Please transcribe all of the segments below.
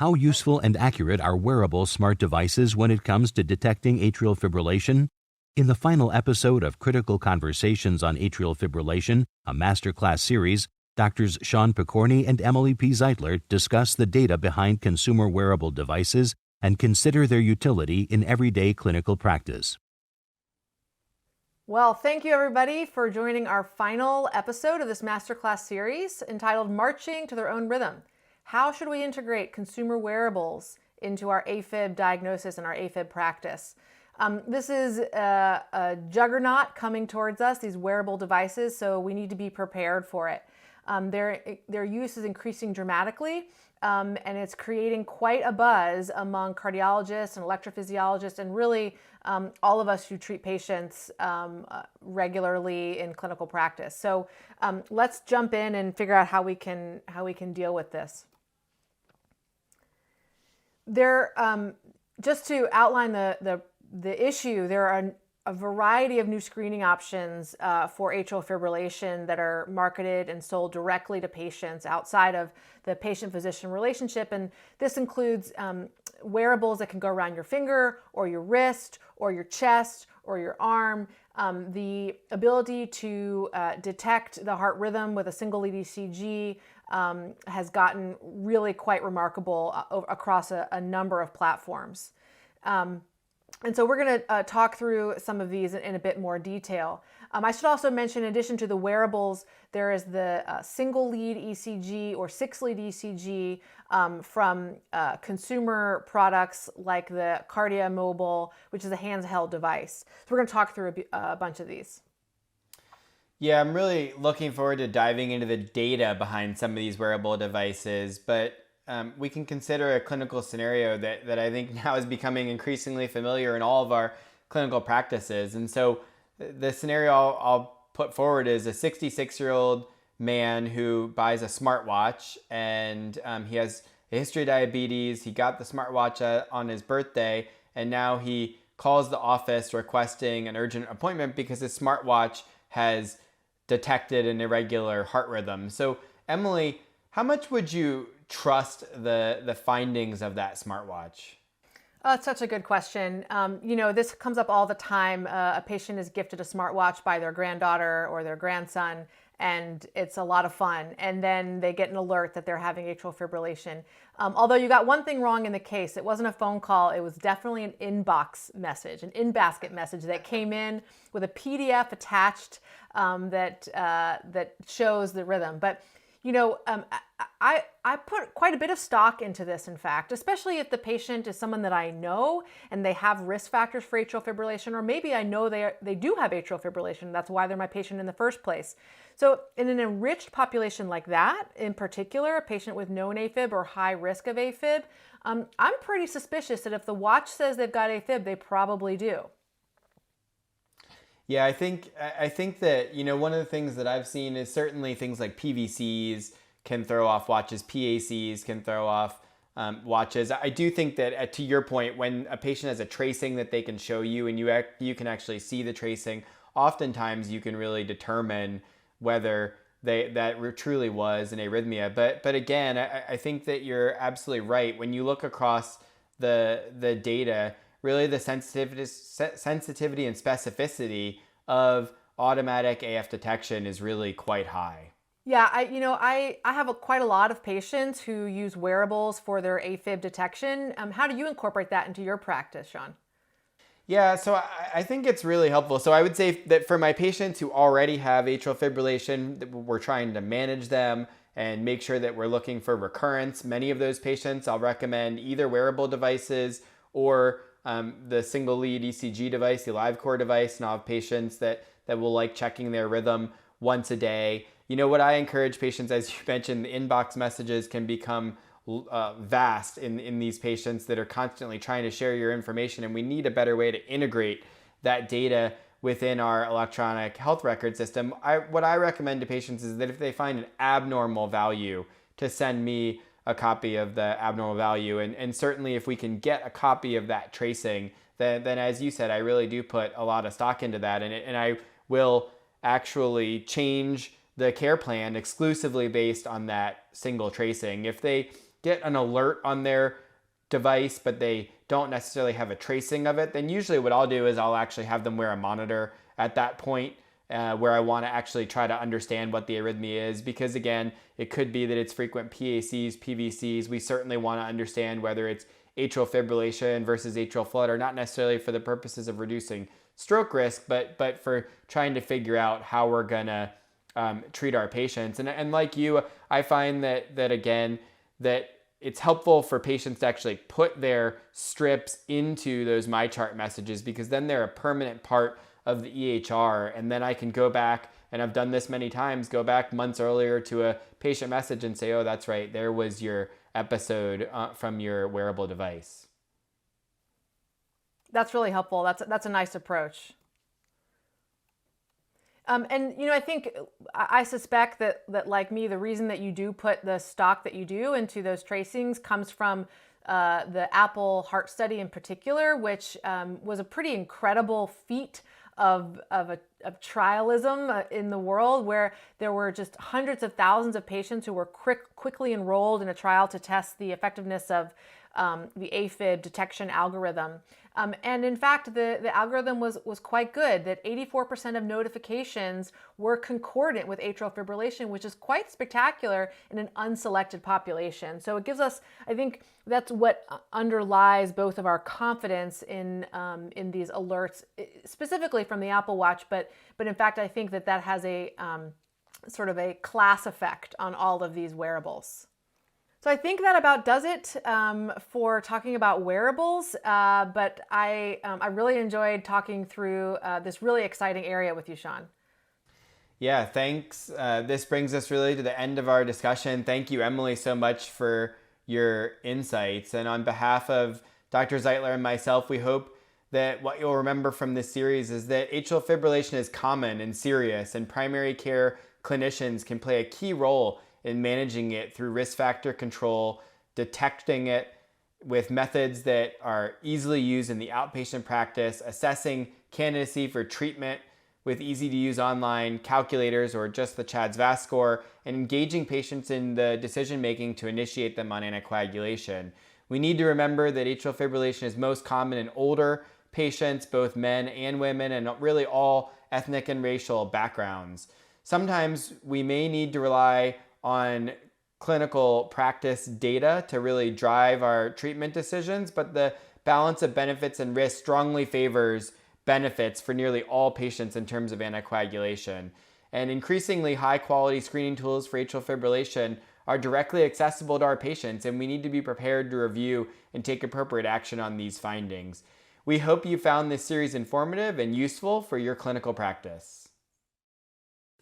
How useful and accurate are wearable smart devices when it comes to detecting atrial fibrillation? In the final episode of Critical Conversations on Atrial Fibrillation, a MasterClass series, Drs. Sean Picorni and Emily P. Zeitler discuss the data behind consumer wearable devices and consider their utility in everyday clinical practice. Well, thank you everybody for joining our final episode of this MasterClass series entitled Marching to Their Own Rhythm. How should we integrate consumer wearables into our AFib diagnosis and our AFib practice? This is a juggernaut coming towards us, these wearable devices, so we need to be prepared for it. Their use is increasing dramatically, and it's creating quite a buzz among cardiologists and electrophysiologists and really all of us who treat patients regularly in clinical practice. So let's jump in and figure out how we can deal with this. Just to outline the issue, there are a variety of new screening options for atrial fibrillation that are marketed and sold directly to patients outside of the patient-physician relationship. And this includes wearables that can go around your finger or your wrist or your chest or your arm. The ability to detect the heart rhythm with a single lead ECG has gotten really quite remarkable across a number of platforms. And so we're going to talk through some of these in a bit more detail. I should also mention, in addition to the wearables, there is the single lead ECG or 6-lead ECG from consumer products like the Cardia Mobile, which is a handheld device. So we're going to talk through a bunch of these. Yeah, I'm really looking forward to diving into the data behind some of these wearable devices, but we can consider a clinical scenario that I think now is becoming increasingly familiar in all of our clinical practices. And so the scenario I'll put forward is a 66-year-old man who buys a smartwatch, and he has a history of diabetes. He got the smartwatch on his birthday, and now he calls the office requesting an urgent appointment because his smartwatch has detected an irregular heart rhythm. So Emily, how much would you trust the findings of that smartwatch? Oh, it's such a good question. This comes up all the time. A patient is gifted a smartwatch by their granddaughter or their grandson, and it's a lot of fun. And then they get an alert that they're having atrial fibrillation. Although you got one thing wrong in the case. It wasn't a phone call. It was definitely an inbox message, an in-basket message that came in with a PDF attached that shows the rhythm. But I put quite a bit of stock into this, in fact, especially if the patient is someone that I know and they have risk factors for atrial fibrillation, or maybe I know they do have atrial fibrillation. That's why they're my patient in the first place. So in an enriched population like that, in particular, a patient with known AFib or high risk of AFib, I'm pretty suspicious that if the watch says they've got AFib, they probably do. Yeah, I think that, one of the things that I've seen is certainly things like PVCs can throw off watches, PACs can throw off watches. I do think that, to your point, when a patient has a tracing that they can show you and you can actually see the tracing, oftentimes you can really determine whether that truly was an arrhythmia. But again, I think that you're absolutely right. When you look across the data, really the sensitivity and specificity of automatic AF detection is really quite high. Yeah, I have quite a lot of patients who use wearables for their AFib detection. How do you incorporate that into your practice, Sean? Yeah, so I think it's really helpful. So I would say that for my patients who already have atrial fibrillation, we're trying to manage them and make sure that we're looking for recurrence. Many of those patients, I'll recommend either wearable devices or the single lead ECG device, the AliveCor device, and I'll have patients that will like checking their rhythm once a day. What I encourage patients, as you mentioned, the inbox messages can become vast in these patients that are constantly trying to share your information, and we need a better way to integrate that data within our electronic health record system. What I recommend to patients is that if they find an abnormal value, to send me a copy of the abnormal value. And certainly if we can get a copy of that tracing, then as you said, I really do put a lot of stock into that. And I will actually change the care plan exclusively based on that single tracing. If they get an alert on their device, but they don't necessarily have a tracing of it, then usually what I'll do is I'll actually have them wear a monitor at that point where I want to actually try to understand what the arrhythmia is, because again, it could be that it's frequent PACs, PVCs. We certainly want to understand whether it's atrial fibrillation versus atrial flutter, not necessarily for the purposes of reducing stroke risk, but for trying to figure out how we're going to treat our patients. And like you, I find that again, that it's helpful for patients to actually put their strips into those MyChart messages, because then they're a permanent part of the EHR. And then I can go back, and I've done this many times, go back months earlier to a patient message and say, oh, that's right, there was your episode from your wearable device. That's really helpful. That's a nice approach. And I think, I suspect that like me, the reason that you do put the stock that you do into those tracings comes from the Apple heart study in particular, which was a pretty incredible feat of trialism in the world, where there were just hundreds of thousands of patients who were quickly enrolled in a trial to test the effectiveness of the AFib detection algorithm. And in fact, the algorithm was quite good, that 84% of notifications were concordant with atrial fibrillation, which is quite spectacular in an unselected population. So it gives us, I think that's what underlies both of our confidence in these alerts, specifically from the Apple Watch, but in fact, I think that has a sort of a class effect on all of these wearables. So I think that about does it for talking about wearables, but I really enjoyed talking through this really exciting area with you, Sean. Yeah, thanks. This brings us really to the end of our discussion. Thank you, Emily, so much for your insights. And on behalf of Dr. Zeitler and myself, we hope that what you'll remember from this series is that atrial fibrillation is common and serious, and primary care clinicians can play a key role in managing it through risk factor control, detecting it with methods that are easily used in the outpatient practice, assessing candidacy for treatment with easy-to-use online calculators or just the CHA2DS2-VASc score, and engaging patients in the decision-making to initiate them on anticoagulation. We need to remember that atrial fibrillation is most common in older patients, both men and women, and really all ethnic and racial backgrounds. Sometimes we may need to rely on clinical practice data to really drive our treatment decisions, but the balance of benefits and risks strongly favors benefits for nearly all patients in terms of anticoagulation. And increasingly high quality screening tools for atrial fibrillation are directly accessible to our patients, and we need to be prepared to review and take appropriate action on these findings. We hope you found this series informative and useful for your clinical practice.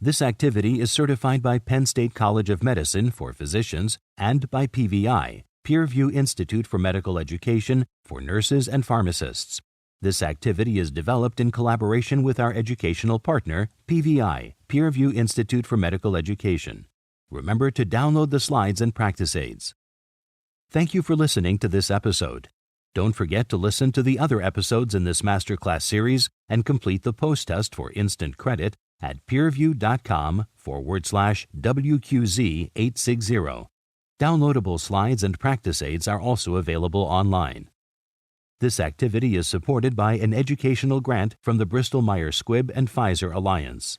This activity is certified by Penn State College of Medicine for physicians and by PVI, Peer Review Institute for Medical Education for nurses and pharmacists. This activity is developed in collaboration with our educational partner, PVI, Peer Review Institute for Medical Education. Remember to download the slides and practice aids. Thank you for listening to this episode. Don't forget to listen to the other episodes in this MasterClass series and complete the post-test for instant credit at peerreview.com/WQZ860. Downloadable slides and practice aids are also available online. This activity is supported by an educational grant from the Bristol Myers Squibb and Pfizer Alliance.